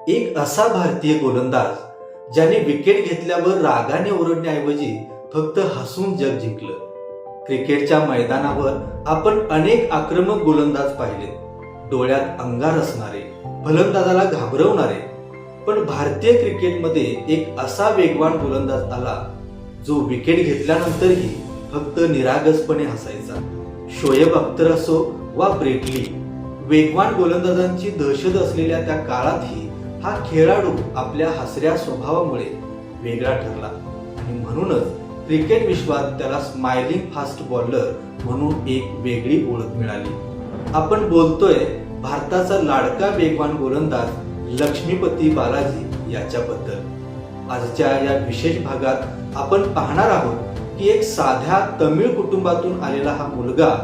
एक असा भारतीय गोलंदाज ज्याने विकेट घेतल्यावर रागाने ओरडण्याऐवजी फक्त हसून जग जिंकलं. क्रिकेटच्या मैदानावर आपण अनेक आक्रमक गोलंदाज पाहिले, डोळ्यात अंगार असणारे, फलंदाजाला घाबरवणारे. पण भारतीय क्रिकेटमध्ये एक असा वेगवान गोलंदाज आला जो विकेट घेतल्यानंतरही फक्त निरागसपणे हसायचा. शोएब अख्तर असो वा ब्रेट ली, वेगवान गोलंदाजांची दहशत असलेल्या त्या काळातही हा खेळाडू आपल्या हसऱ्या स्वभावामुळे वेगळा ठरला आणि म्हणूनच क्रिकेट विश्वात त्याला स्माइलिंग फास्ट बॉलर म्हणून एक वेगळी ओळख मिळाली. आपण बोलतोय भारताचा लाडका वेगवान गोलंदाज लक्ष्मीपती बालाजी याच्याबद्दल. आजच्या या विशेष भागात आपण पाहणार आहोत की एक साध्या तमिळ कुटुंबातून आलेला हा मुलगा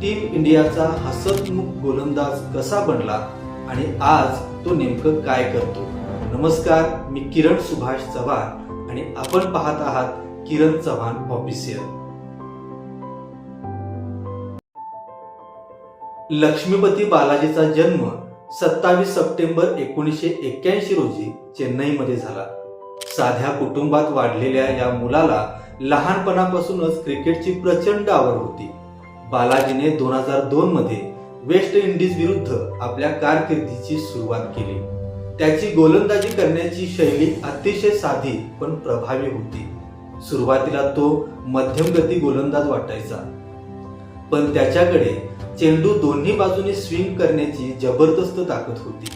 टीम इंडियाचा हसतमुख गोलंदाज कसा बनला आणि आज तो नेमकं काय करतो. नमस्कार, मी किरण सुभाष चव्हाण आणि आपण पाहत आहात किरण चव्हाण ऑफिशियल. लक्ष्मीपती बालाजीचा जन्म 27 सप्टेंबर 1981 रोजी चेन्नईमध्ये झाला. साध्या कुटुंबात वाढलेल्या या मुलाला लहानपणापासूनच क्रिकेटची प्रचंड आवड होती. बालाजीने 2002 मध्ये वेस्ट इंडिज विरुद्ध आपल्या कारकिर्दीची सुरुवात केली. त्याची गोलंदाजी करण्याची शैली अतिशय साधी पण प्रभावी होती. सुरुवातीला तो मध्यम गती गोलंदाज वाटायचा, पण त्याच्याकडे चेंडू दोन्ही बाजूने स्विंग करण्याची जबरदस्त ताकद होती.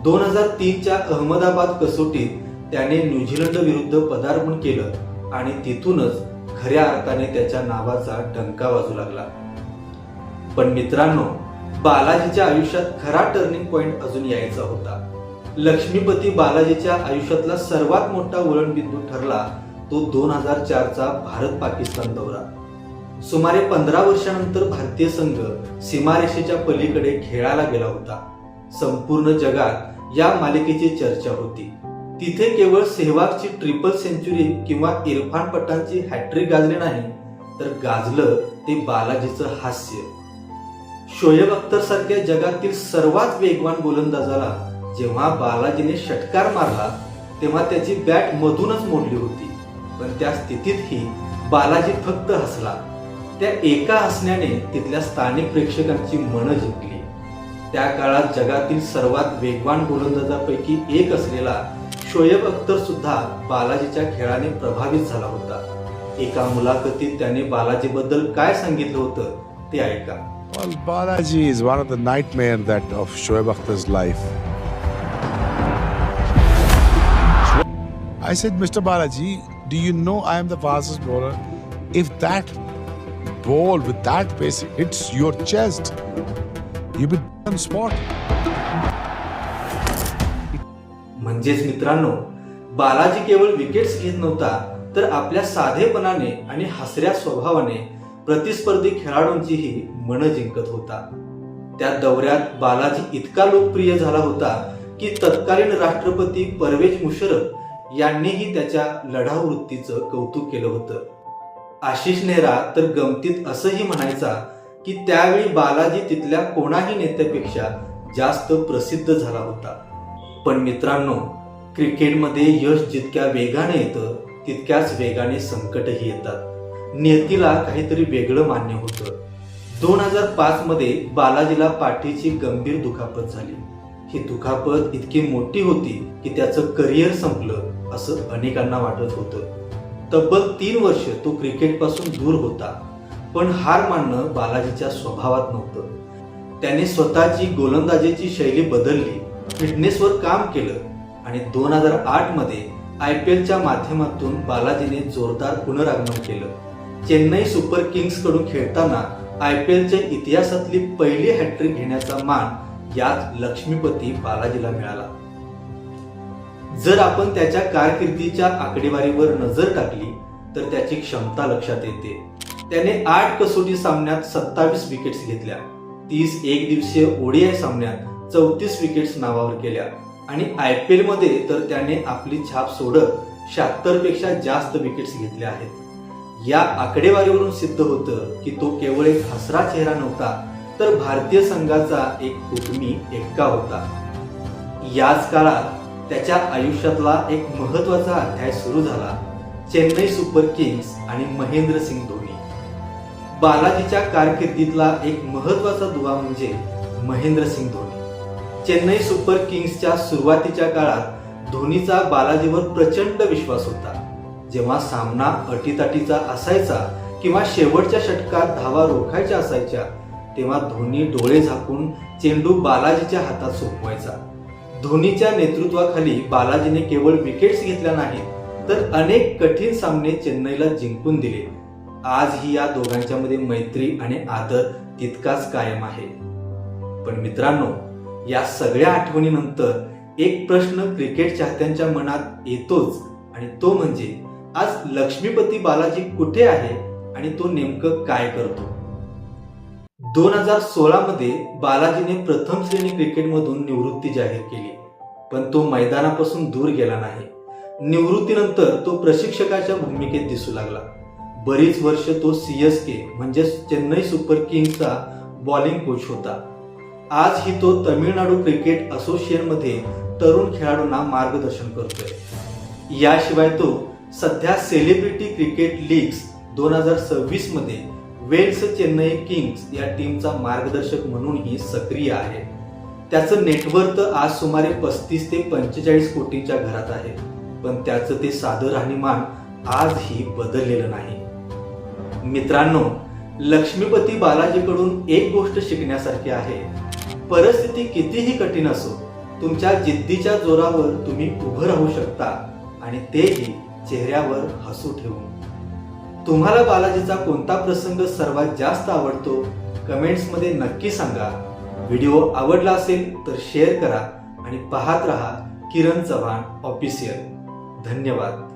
2003च्या अहमदाबाद कसोटीत त्याने न्यूझीलंड विरुद्ध पदार्पण केलं आणि तिथूनच खऱ्या अर्थाने त्याच्या नावाचा डंका वाजू लागला. पण मित्रांनो, बालाजीच्या आयुष्यात खरा टर्निंग पॉइंट अजून यायचा होता. लक्ष्मीपती बालाजीच्या आयुष्यातला सर्वात मोठा वळणबिंदू ठरला तो 2004चा भारत-पाकिस्तान दौरा. सुमारे 15 वर्षांनंतर भारतीय संघ सीमारेषेच्या पलीकडे खेळायला गेला होता. संपूर्ण जगात या मालिकेची चर्चा होती. तिथे केवळ सेहवागची ट्रिपल सेंचुरी किंवा इरफान पठाणची हॅट्रिक गाजली नाही, तर गाजलं ते बालाजीचं हास्य. शोएब अख्तर सारख्या जगातील सर्वात वेगवान गोलंदाजाला जेव्हा बालाजीने षटकार मारला तेव्हा त्याची बॅट मधूनच मोडली होती. पण त्या स्थितीतही बालाजी फक्त हसला. त्या एका हसण्याने तिथल्या स्थानिक प्रेक्षकांची मनं जिंकली. त्या काळात जगातील सर्वात वेगवान गोलंदाजापैकी एक असलेला शोएब अख्तर सुद्धा बालाजीच्या खेळाने प्रभावित झाला होता. एका मुलाखतीत त्याने बालाजीबद्दल काय सांगितलं होतं ते ऐका. Well, Balaji is one of the nightmare that of Shoaib Akhtar's life. I said, Mr. Balaji, do you know I am the fastest bowler? If that ball with that pace hits your chest, you be on spot. म्हणजेच मित्रांनो, बालाजी केवळ wickets घेत नव्हता, तर आपल्या साधेपणाने आणि हसऱ्या स्वभावाने प्रतिस्पर्धी खेळाडूंचीही मनं जिंकत होता. त्या दौऱ्यात बालाजी इतका लोकप्रिय झाला होता की तत्कालीन राष्ट्रपती परवेज मुशर्रफ यांनीही त्याच्या लढाऊ वृत्तीचं कौतुक केलं होतं. आशिष नेहरा तर गमतीत असंही म्हणायचा की त्यावेळी बालाजी तिथल्या कोणाही नेत्यापेक्षा जास्त प्रसिद्ध झाला होता. पण मित्रांनो, क्रिकेटमध्ये यश जितक्या वेगाने येतं तितक्याच वेगाने संकटही येतात. नियतीला काहीतरी वेगळं मान्य होतं. 2005 मध्ये बालाजीला पाठीची गंभीर दुखापत झाली. ही दुखापत इतकी मोठी होती की त्याचं करिअर संपलं असं अनेकांना वाटत होतं. तब्बल 3 वर्ष तो क्रिकेट पासून दूर होता. पण हार मानणं बालाजीच्या स्वभावात नव्हतं. त्याने स्वतःची गोलंदाजीची शैली बदलली, फिटनेसवर काम केलं आणि 2008 मध्ये IPLच्या माध्यमातून बालाजीने जोरदार पुनरागमन केलं. चेन्नई सुपर किंग्स कडून खेळताना IPLच्या इतिहासातली पहिली हॅट्रिक घेण्याचा मान याच लक्ष्मीपती बालाजीला मिळाला. जर आपण त्याच्या कारकिर्दीच्या आकडेवारीवर नजर टाकली तर त्याची क्षमता लक्षात येते. त्याने 8 कसोटी सामन्यात 27 विकेट्स घेतल्या, 30 एकदिवसीय ODI सामन्यात 34 विकेट्स नावावर केल्या आणि IPL मध्ये तर त्याने आपली छाप सोडत 76 पेक्षा जास्त विकेट्स घेतल्या आहेत. या आकडेवारीवरून सिद्ध होतं की तो केवळ एक हसरा चेहरा नव्हता, तर भारतीय संघाचा एक हुकमी एक्का होता. याच काळात त्याच्या आयुष्यातला एक महत्वाचा अध्याय सुरू झाला चेन्नई सुपर किंग्स आणि महेंद्रसिंग धोनी. बालाजीच्या कारकिर्दीतला एक महत्वाचा दुवा म्हणजे महेंद्रसिंग धोनी. चेन्नई सुपर किंग्सच्या सुरुवातीच्या काळात धोनीचा बालाजीवर प्रचंड विश्वास होता. जेव्हा सामना अटीतटीचा असायचा किंवा शेवटच्या षटकात धावा रोखायच्या असायच्या तेव्हा धोनी डोळे झाकून चेंडू बालाजीच्या हातात सोपवायचा. धोनीच्या नेतृत्वाखाली बालाजीने केवळ विकेट्स घेतल्या नाहीत तर अनेक कठीण सामने चेन्नईला जिंकून दिले. आजही या दोघांच्या मध्ये मैत्री आणि आदर तितकाच कायम आहे. पण मित्रांनो, या सगळ्या आठवणीनंतर एक प्रश्न क्रिकेट चाहत्यांच्या मनात येतोच आणि तो म्हणजे आज लक्ष्मीपती बालाजी कुठे आहे आणि तो नेमकं काय करतो. 2016 मध्ये बालाजीने प्रथम श्रेणी क्रिकेटमधून निवृत्ती जाहीर केली, पण तो मैदानापासून दूर गेला नाही. निवृत्तीनंतर तो प्रशिक्षकाच्या भूमिकेत दिसू लागला. बरीच वर्ष तो CSK म्हणजे चेन्नई सुपर किंग्सचा बॉलिंग कोच होता. आजही तो तमिळनाडू क्रिकेट असोसिएशन मध्ये तरुण खेळाडूंना मार्गदर्शन करतोय. याशिवाय तो सध्या सेलिब्रिटी क्रिकेट लीग्स 2026 मध्ये वेल्स चेन्नई किंग्स या टीमचा मार्गदर्शक म्हणूनही सक्रिय आहे. त्याचं नेटवर्थ आज सुमारे 35 ते 45 कोटींच्या घरात आहे, पण त्याचं ते साधं राहणीमान आजही बदललेलं नाही. मित्रांनो, लक्ष्मीपती बालाजीकडून एक गोष्ट शिकण्यासारखी आहे. परिस्थिती कितीही कठीण असो, तुमच्या जिद्दीच्या जोरावर तुम्ही उभं राहू शकता आणि तेही चेहऱ्यावर हसू ठेवून. तुम्हाला बालाजीचा कोणता प्रसंग सर्वात जास्त आवडतो कमेंट्स मध्ये नक्की सांगा. व्हिडिओ आवडला असेल तर शेअर करा आणि पाहत रहा किरण चव्हाण ऑफिशियल. धन्यवाद.